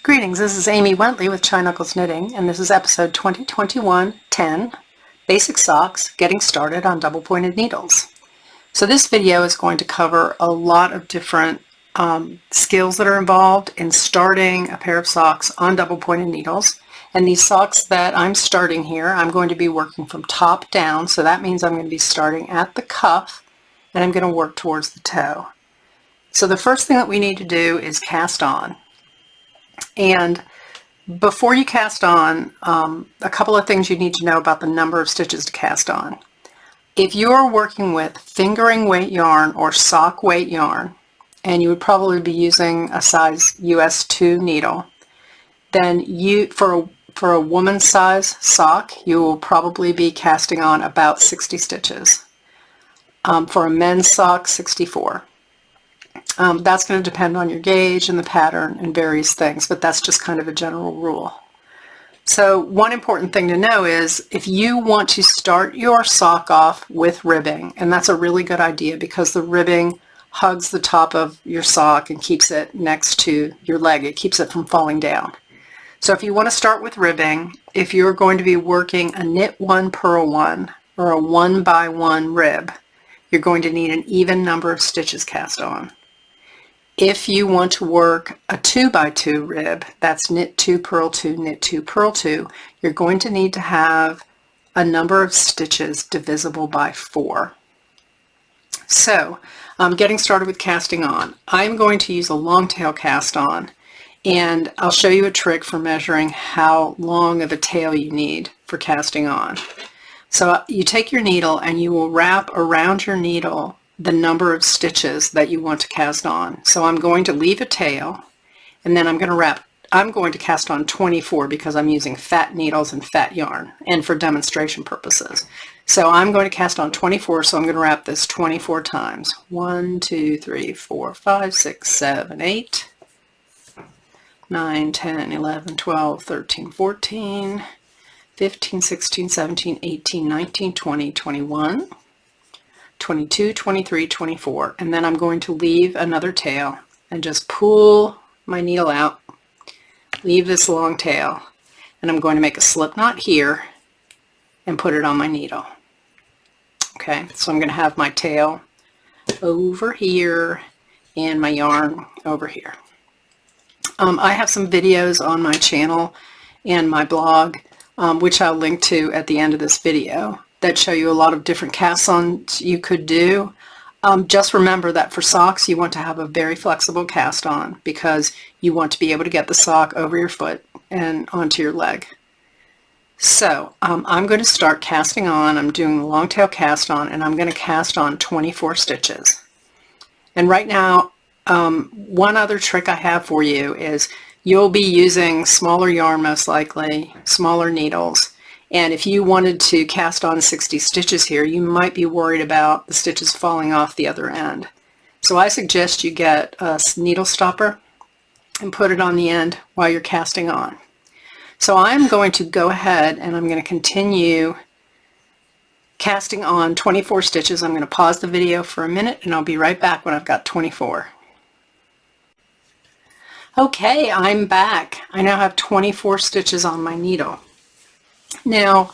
Greetings, this is Amy Wentley with Chai Knuckles Knitting, and this is episode 2021-10, Basic Socks, Getting Started on Double Pointed Needles. So this video is going to cover a lot of different skills that are involved in starting a pair of socks on double pointed needles. And these socks that I'm starting here, I'm going to be working from top down, so that means I'm going to be starting at the cuff and I'm going to work towards the toe. So the first thing that we need to do is cast on. And before you cast on, a couple of things you need to know about the number of stitches to cast on. If you are working with fingering weight yarn or sock weight yarn, and you would probably be using a size US 2 needle, then for a woman's size sock, you will probably be casting on about 60 stitches. For a men's sock, 64. That's going to depend on your gauge and the pattern and various things, but that's just kind of a general rule. So one important thing to know is if you want to start your sock off with ribbing, and that's a really good idea because the ribbing hugs the top of your sock and keeps it next to your leg. It keeps it from falling down. So if you want to start with ribbing, if you're going to be working a knit one, purl one, or a 1x1 rib, you're going to need an even number of stitches cast on. If you want to work a 2x2 rib, that's knit 2, purl 2, knit 2, purl 2, you're going to need to have a number of stitches divisible by 4. So, getting started with casting on. I'm going to use a long tail cast on, and I'll show you a trick for measuring how long of a tail you need for casting on. So you take your needle and you will wrap around your needle the number of stitches that you want to cast on. So I'm going to leave a tail, and then I'm going to cast on 24 because I'm using fat needles and fat yarn and for demonstration purposes. So I'm going to cast on 24, so I'm going to wrap this 24 times. 1, 2, 3, 4, 5, 6, 7, 8, 9, 10, 11, 12, 13, 14, 15, 16, 17, 18, 19, 20, 21, 22, 23, 24, and then I'm going to leave another tail and just pull my needle out, leave this long tail, and I'm going to make a slip knot here and put it on my needle. Okay, so I'm going to have my tail over here and my yarn over here. I have some videos on my channel and my blog, which I'll link to at the end of this video, that show you a lot of different cast-ons you could do. Just remember that for socks you want to have a very flexible cast-on because you want to be able to get the sock over your foot and onto your leg. So I'm going to start casting on. I'm doing the long tail cast on, and I'm going to cast on 24 stitches. And right now, one other trick I have for you is you'll be using smaller yarn, most likely, smaller needles. And if you wanted to cast on 60 stitches here, you might be worried about the stitches falling off the other end. So I suggest you get a needle stopper and put it on the end while you're casting on. So I'm going to go ahead and I'm going to continue casting on 24 stitches. I'm going to pause the video for a minute and I'll be right back when I've got 24. Okay, I'm back. I now have 24 stitches on my needle. Now,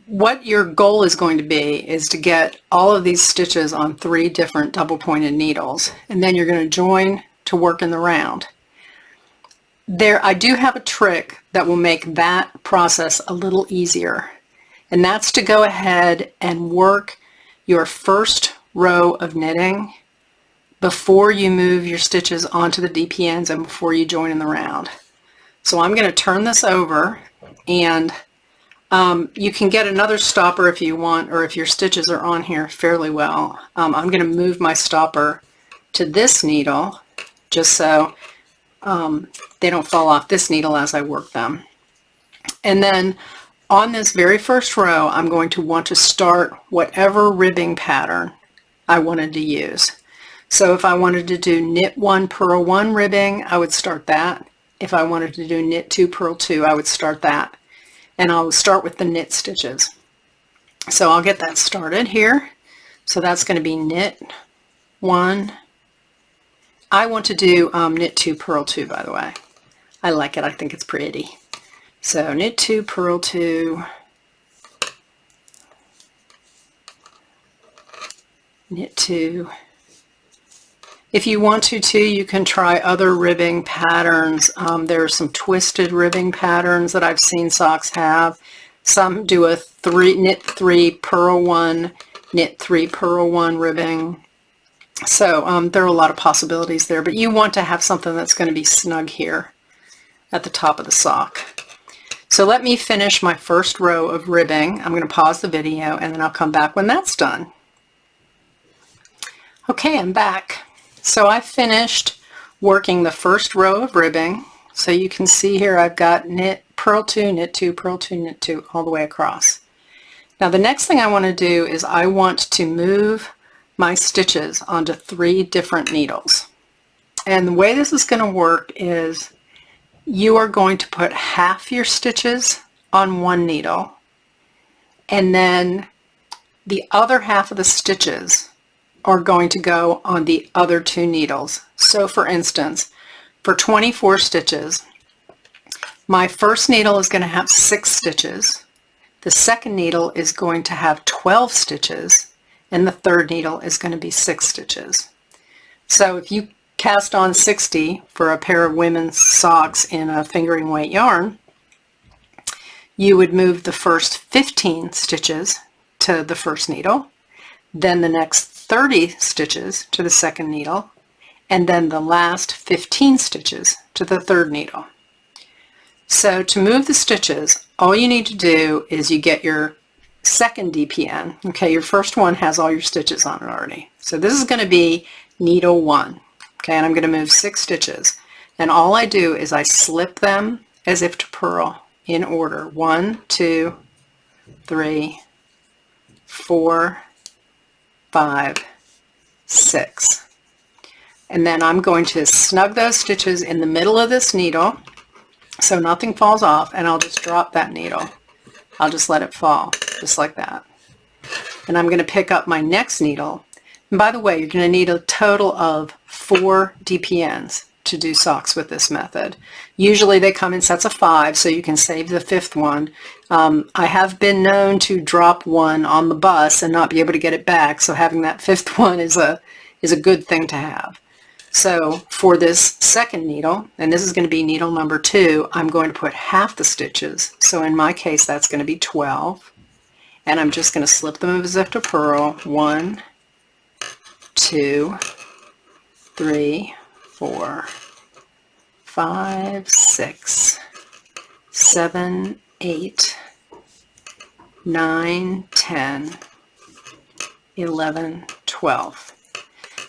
what your goal is going to be is to get all of these stitches on 3 different double pointed needles, and then you're going to join to work in the round. I do have a trick that will make that process a little easier, and that's to go ahead and work your first row of knitting before you move your stitches onto the DPNs and before you join in the round. So I'm going to turn this over, and you can get another stopper if you want, or if your stitches are on here fairly well. I'm going to move my stopper to this needle just so they don't fall off this needle as I work them. And then on this very first row, I'm going to want to start whatever ribbing pattern I wanted to use. So if I wanted to do knit 1, purl 1 ribbing, I would start that. If I wanted to do knit 2, purl 2, I would start that. And I'll start with the knit stitches. So I'll get that started here. So that's going to be knit 1, I want to do knit 2, purl 2, by the way. I like it. I think it's pretty. So knit 2, purl 2, knit 2. If you want to too, you can try other ribbing patterns. There are some twisted ribbing patterns that I've seen socks have. Some do a knit 3, purl 1, knit 3, purl 1 ribbing. So there are a lot of possibilities there, but you want to have something that's going to be snug here at the top of the sock. So let me finish my first row of ribbing. I'm going to pause the video and then I'll come back when that's done. Okay, I'm back. So I finished working the first row of ribbing. So you can see here I've got knit, purl 2, knit 2, purl 2, knit 2 all the way across. Now the next thing I want to do is I want to move my stitches onto 3 different needles. And the way this is going to work is you are going to put half your stitches on one needle and then the other half of the stitches are going to go on the other 2 needles. So for instance, for 24 stitches, my first needle is going to have 6 stitches, the second needle is going to have 12 stitches, and the third needle is going to be 6 stitches. So if you cast on 60 for a pair of women's socks in a fingering weight yarn, you would move the first 15 stitches to the first needle, then the next 30 stitches to the second needle, and then the last 15 stitches to the third needle. So to move the stitches, all you need to do is you get your second DPN. Okay, your first one has all your stitches on it already. So this is going to be needle 1. Okay, and I'm going to move 6 stitches. And all I do is I slip them as if to purl in order. 1, 2, 3, 4, 5, 6. And then I'm going to snug those stitches in the middle of this needle so nothing falls off, and I'll just drop that needle. I'll just let it fall, just like that. And I'm going to pick up my next needle. And by the way, you're going to need a total of 4 DPNs to do socks with this method. Usually they come in sets of 5, so you can save the 5th one. I have been known to drop one on the bus and not be able to get it back, so having that 5th one is a good thing to have. So for this second needle, and this is going to be needle number 2, I'm going to put half the stitches. So in my case, that's going to be 12. And I'm just going to slip them as if to purl. 1, 2, 3, 4, 5, 6, 7, 8, 9, 10, 11, 12.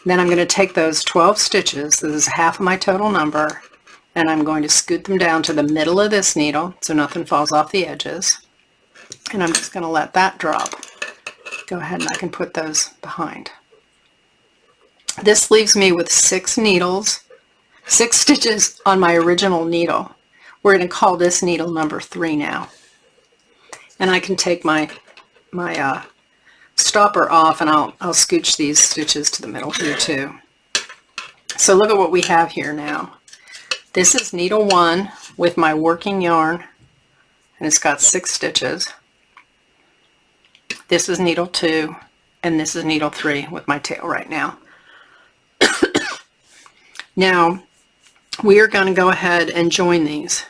Then I'm going to take those 12 stitches, this is half of my total number, and I'm going to scoot them down to the middle of this needle so nothing falls off the edges. And I'm just going to let that drop. Go ahead and I can put those behind. This leaves me with 6 needles, 6 stitches on my original needle. We're going to call this needle number 3 now. And I can take my stopper off and I'll scooch these stitches to the middle here too. So look at what we have here now. This is needle 1 with my working yarn, and it's got 6 stitches. This is needle 2, and this is needle 3 with my tail right now. Now we are going to go ahead and join these,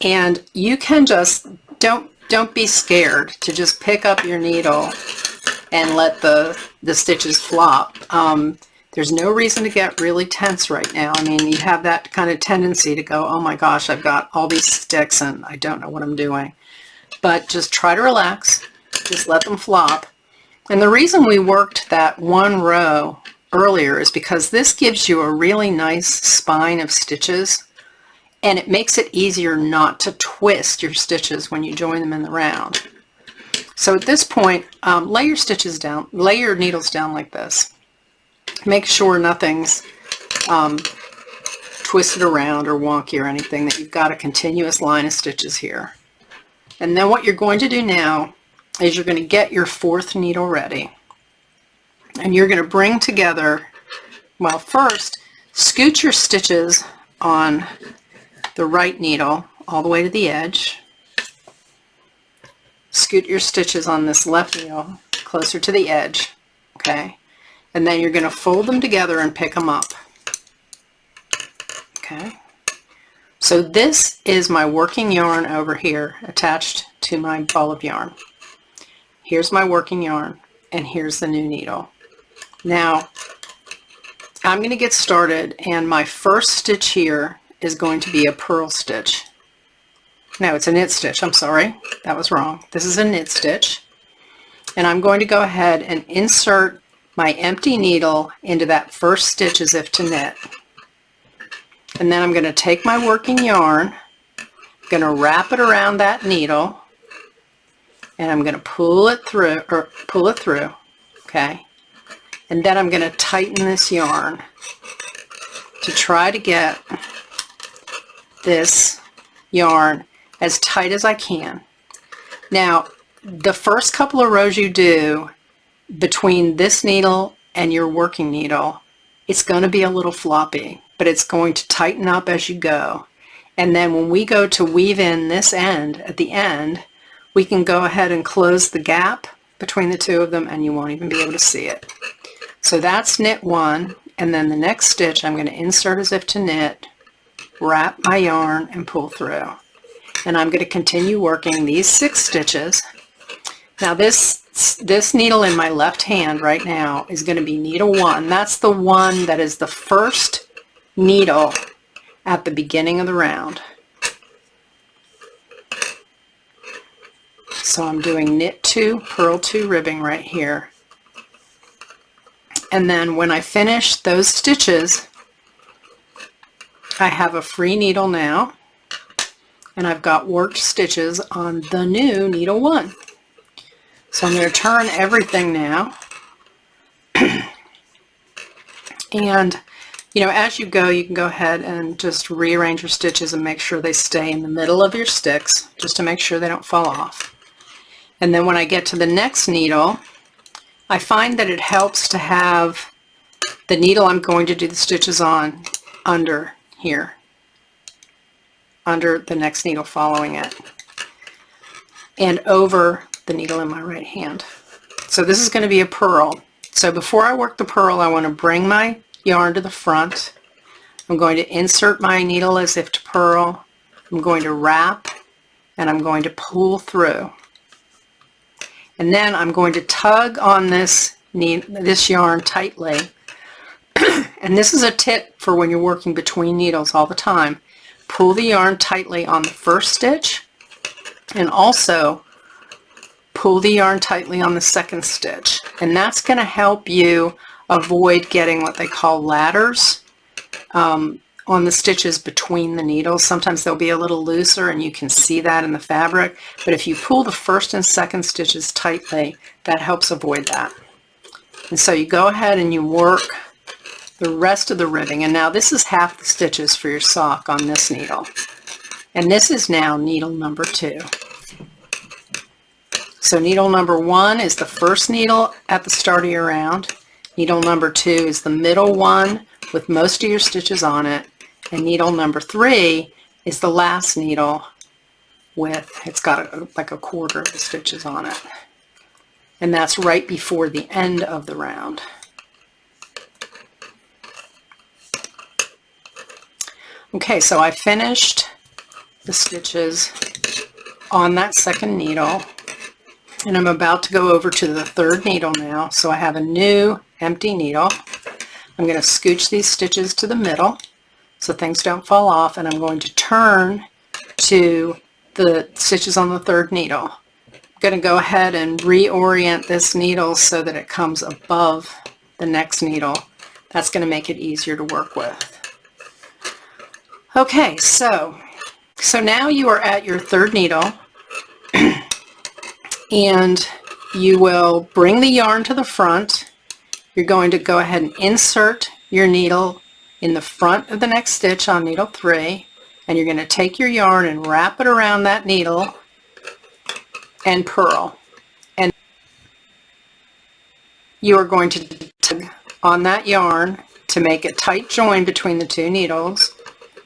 and you can just don't be scared to just pick up your needle and let the stitches flop. There's no reason to get really tense right now. I mean, you have that kind of tendency to go, oh my gosh, I've got all these sticks and I don't know what I'm doing. But just try to relax, just let them flop. And the reason we worked that one row earlier is because this gives you a really nice spine of stitches, and it makes it easier not to twist your stitches when you join them in the round. So at this point, lay your stitches down, lay your needles down like this. Make sure nothing's twisted around or wonky or anything, that you've got a continuous line of stitches here. And then what you're going to do now is you're going to get your 4th needle ready. And you're going to bring together, well, first Scoot your stitches on the right needle all the way to the edge. Scoot your stitches on this left needle closer to the edge, okay? And then you're going to fold them together and pick them up, okay? So this is my working yarn over here attached to my ball of yarn. Here's my working yarn, and here's the new needle. Now, I'm going to get started, and my first stitch here is going to be a purl stitch. No, it's a knit stitch. I'm sorry. That was wrong. This is a knit stitch. And I'm going to go ahead and insert my empty needle into that first stitch as if to knit. And then I'm going to take my working yarn, I'm going to wrap it around that needle, and I'm going to pull it through, okay? And then I'm going to tighten this yarn to try to get this yarn as tight as I can. Now, the first couple of rows you do between this needle and your working needle, it's going to be a little floppy, but it's going to tighten up as you go. And then when we go to weave in this end at the end, we can go ahead and close the gap between the two of them, and you won't even be able to see it. So that's knit one, and then the next stitch I'm going to insert as if to knit, wrap my yarn, and pull through. And I'm going to continue working these 6 stitches. Now this needle in my left hand right now is going to be needle 1. That's the one that is the first needle at the beginning of the round. So I'm doing knit 2, purl 2 ribbing right here. And then when I finish those stitches, I have a free needle now, and I've got worked stitches on the new needle 1. So I'm going to turn everything now. And you know, as you go, you can go ahead and just rearrange your stitches and make sure they stay in the middle of your sticks, just to make sure they don't fall off. And then when I get to the next needle, I find that it helps to have the needle I'm going to do the stitches on under here, under the next needle following it, and over the needle in my right hand. So this is going to be a purl. So before I work the purl, I want to bring my yarn to the front. I'm going to insert my needle as if to purl. I'm going to wrap, and I'm going to pull through. And then I'm going to tug on this yarn tightly. And this is a tip for when you're working between needles all the time. Pull the yarn tightly on the first stitch, and also pull the yarn tightly on the second stitch. And that's going to help you avoid getting what they call ladders on the stitches between the needles. Sometimes they'll be a little looser, and you can see that in the fabric. But if you pull the first and second stitches tightly, that helps avoid that. And so you go ahead and you work the rest of the ribbing. And now this is half the stitches for your sock on this needle. And this is now needle number 2. So needle number 1 is the first needle at the start of your round. Needle number 2 is the middle one with most of your stitches on it. And needle number 3 is the last needle with, it's got like a quarter of the stitches on it. And that's right before the end of the round. Okay, so I finished the stitches on that second needle, and I'm about to go over to the third needle now. So I have a new empty needle. I'm going to scooch these stitches to the middle so things don't fall off, and I'm going to turn to the stitches on the third needle. I'm going to go ahead and reorient this needle so that it comes above the next needle. That's going to make it easier to work with. Okay, so now you are at your third needle, and you will bring the yarn to the front. You're going to go ahead and insert your needle in the front of the next stitch on needle 3, and you're going to take your yarn and wrap it around that needle and purl. And you are going to tug on that yarn to make a tight join between the two needles,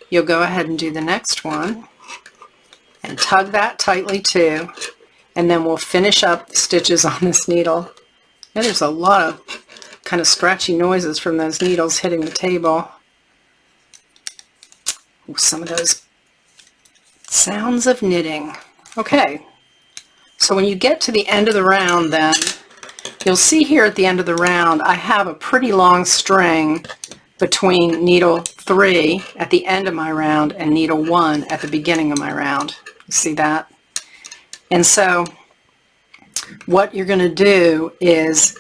you'll go ahead and do the next one and tug that tightly too, and then we'll finish up the stitches on this needle. And there's a lot of kind of scratchy noises from those needles hitting the table. Ooh, some of those sounds of knitting. Okay, so when you get to the end of the round, then you'll see here at the end of the round I have a pretty long string between needle 3 at the end of my round and needle 1 at the beginning of my round. You see that? And so what you're going to do is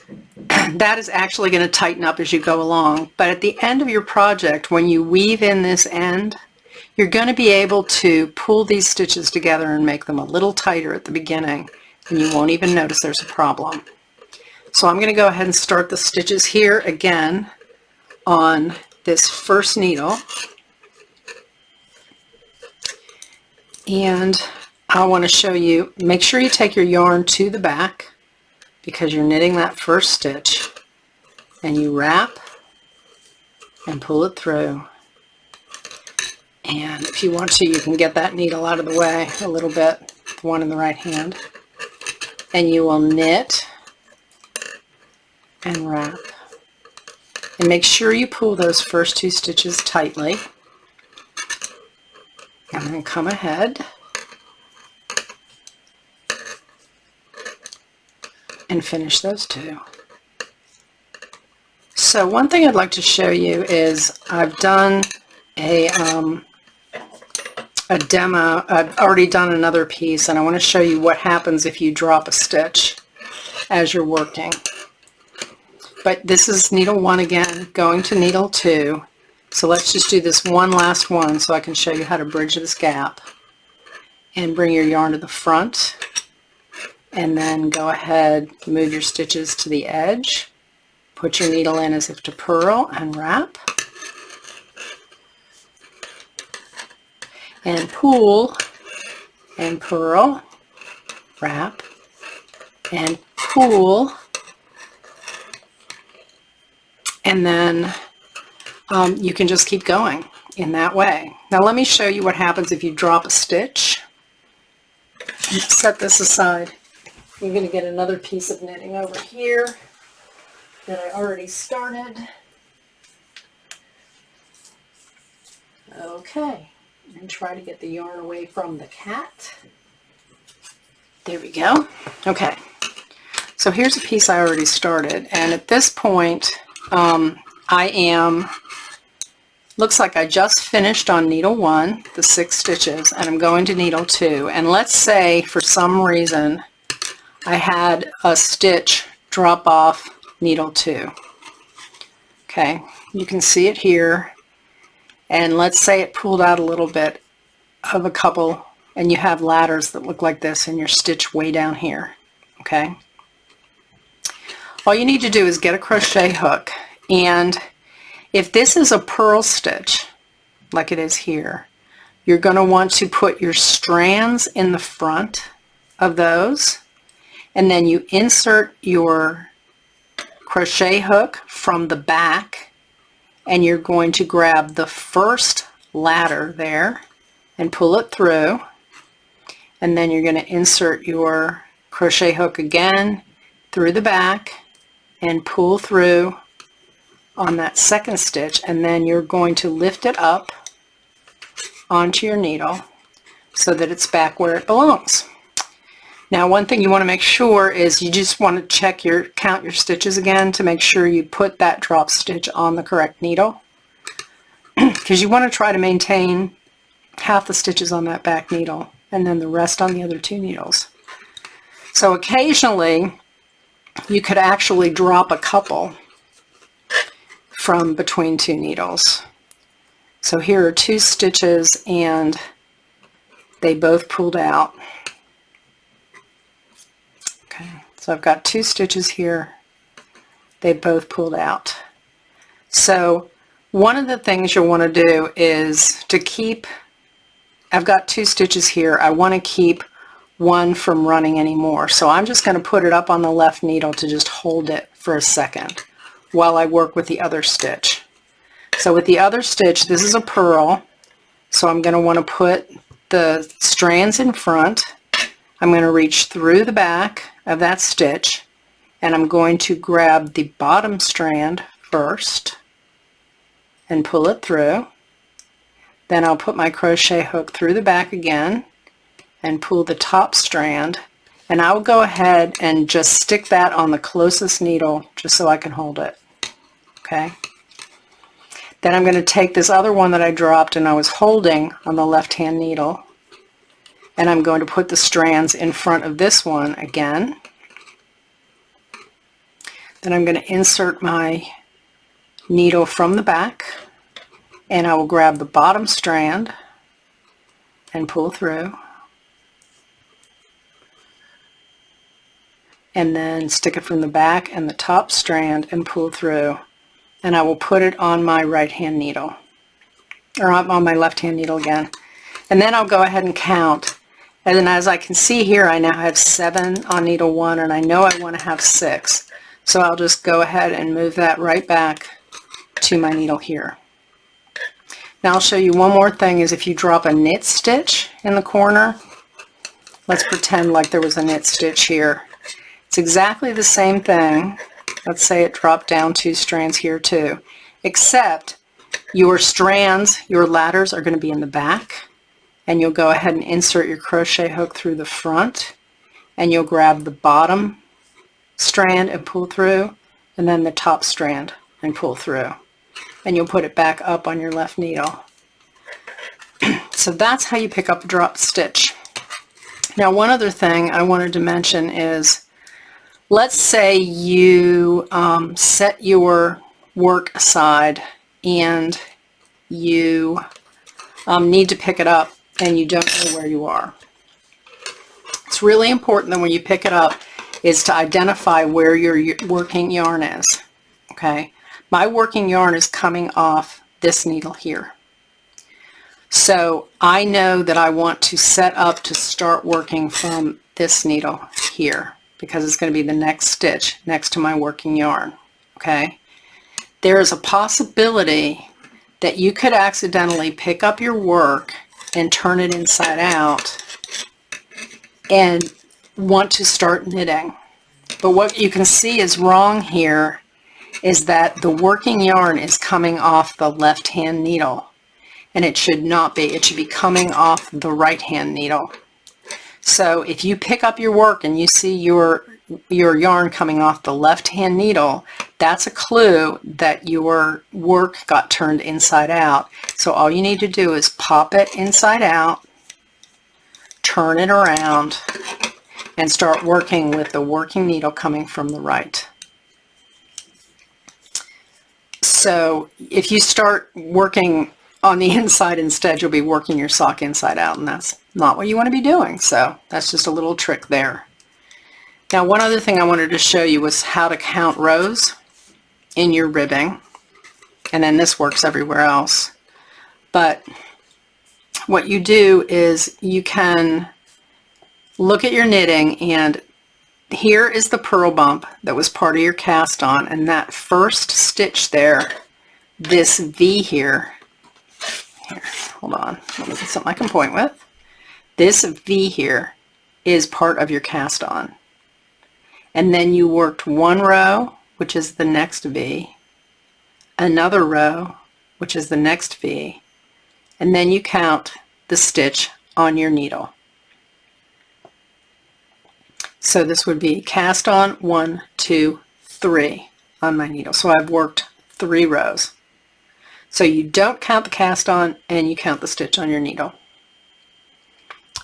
that is actually going to tighten up as you go along. But at the end of your project, when you weave in this end, you're going to be able to pull these stitches together and make them a little tighter at the beginning, and you won't even notice there's a problem. So I'm going to go ahead and start the stitches here again on this first needle, and I want to show you, make sure you take your yarn to the back because you're knitting that first stitch, and you wrap and pull it through. And if you want to, you can get that needle out of the way a little bit, the one in the right hand, and you will knit and wrap. And make sure you pull those first 2 stitches tightly, and then come ahead and finish those 2. So one thing I'd like to show you is I've done a demo. I've already done another piece, and I want to show you what happens if you drop a stitch as you're working. But this is needle 1 again, going to needle 2. So let's just do this one last one so I can show you how to bridge this gap. And bring your yarn to the front, and then go ahead, move your stitches to the edge, put your needle in as if to purl, and wrap. And pull, and purl, wrap, and pull, and then you can just keep going in that way. Now let me show you what happens if you drop a stitch. Set this aside. You're going to get another piece of knitting over here that I already started. Okay, and try to get the yarn away from the cat. There we go. Okay, so here's a piece I already started, and at this point looks like I just finished on needle 1, the 6 stitches, and I'm going to needle 2. And let's say for some reason I had a stitch drop off needle 2. Okay, you can see it here, and let's say it pulled out a little bit of a couple, and you have ladders that look like this, and your stitch way down here. Okay, all you need to do is get a crochet hook, and if this is a purl stitch like it is here, you're going to want to put your strands in the front of those, and then you insert your crochet hook from the back, and you're going to grab the first ladder there and pull it through, and then you're going to insert your crochet hook again through the back and pull through on that second stitch, and then you're going to lift it up onto your needle so that it's back where it belongs. Now one thing you want to make sure is you just want to count your stitches again to make sure you put that drop stitch on the correct needle, because you want to try to maintain half the stitches on that back needle and then the rest on the other 2 needles. So occasionally you could actually drop a couple from between 2 needles. So here are 2 stitches, and they both pulled out. Okay, so I've got 2 stitches here, they both pulled out. So one of the things you'll want to do is to keep, I've got 2 stitches here, I want to keep one from running anymore. So I'm just going to put it up on the left needle to just hold it for a second while I work with the other stitch. So with the other stitch, this is a purl, so I'm going to want to put the strands in front. I'm going to reach through the back of that stitch, and I'm going to grab the bottom strand first and pull it through. Then I'll put my crochet hook through the back again and pull the top strand, and I'll go ahead and just stick that on the closest needle just so I can hold it. Okay. Then I'm going to take this other one that I dropped and I was holding on the left hand needle, and I'm going to put the strands in front of this one again. Then I'm going to insert my needle from the back, and I will grab the bottom strand and pull through, and then stick it from the back and the top strand and pull through, and I will put it on my right hand needle, or on my left hand needle again, and then I'll go ahead and count. And then as I can see here, I now have 7 on needle 1, and I know I want to have 6, so I'll just go ahead and move that right back to my needle here. Now I'll show you one more thing, is if you drop a knit stitch in the corner, let's pretend like there was a knit stitch here. It's exactly the same thing. Let's say it dropped down 2 strands here too, except your strands, your ladders are going to be in the back, and you'll go ahead and insert your crochet hook through the front, and you'll grab the bottom strand and pull through, and then the top strand and pull through, and you'll put it back up on your left needle. So that's how you pick up a drop stitch. Now one other thing I wanted to mention is, let's say you set your work aside and you need to pick it up and you don't know where you are. It's really important that when you pick it up is to identify where your working yarn is. Okay, my working yarn is coming off this needle here. So I know that I want to set up to start working from this needle here, because it's going to be the next stitch next to my working yarn. Okay, there is a possibility that you could accidentally pick up your work and turn it inside out and want to start knitting. But what you can see is wrong here is that the working yarn is coming off the left hand needle, and it should not be. It should be coming off the right hand needle. So if you pick up your work and you see your yarn coming off the left hand needle, that's a clue that your work got turned inside out. So all you need to do is pop it inside out, turn it around, and start working with the working needle coming from the right. So if you start working on the inside instead, you'll be working your sock inside out, and that's not what you want to be doing. So that's just a little trick there. Now one other thing I wanted to show you was how to count rows in your ribbing, and then this works everywhere else. But what you do is you can look at your knitting, and here is the purl bump that was part of your cast on, and that first stitch there, this V here, hold on, let me get something I can point with. This V here is part of your cast on. And then you worked one row, which is the next V, another row, which is the next V, and then you count the stitch on your needle. So this would be cast on 1, 2, 3 on my needle. So I've worked 3 rows. So you don't count the cast on, and you count the stitch on your needle.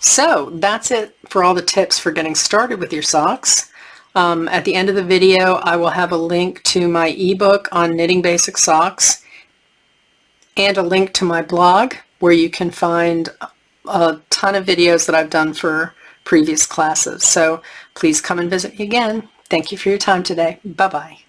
So that's it for all the tips for getting started with your socks. At the end of the video, I will have a link to my ebook on knitting basic socks and a link to my blog where you can find a ton of videos that I've done for previous classes. So please come and visit me again. Thank you for your time today. Bye-bye.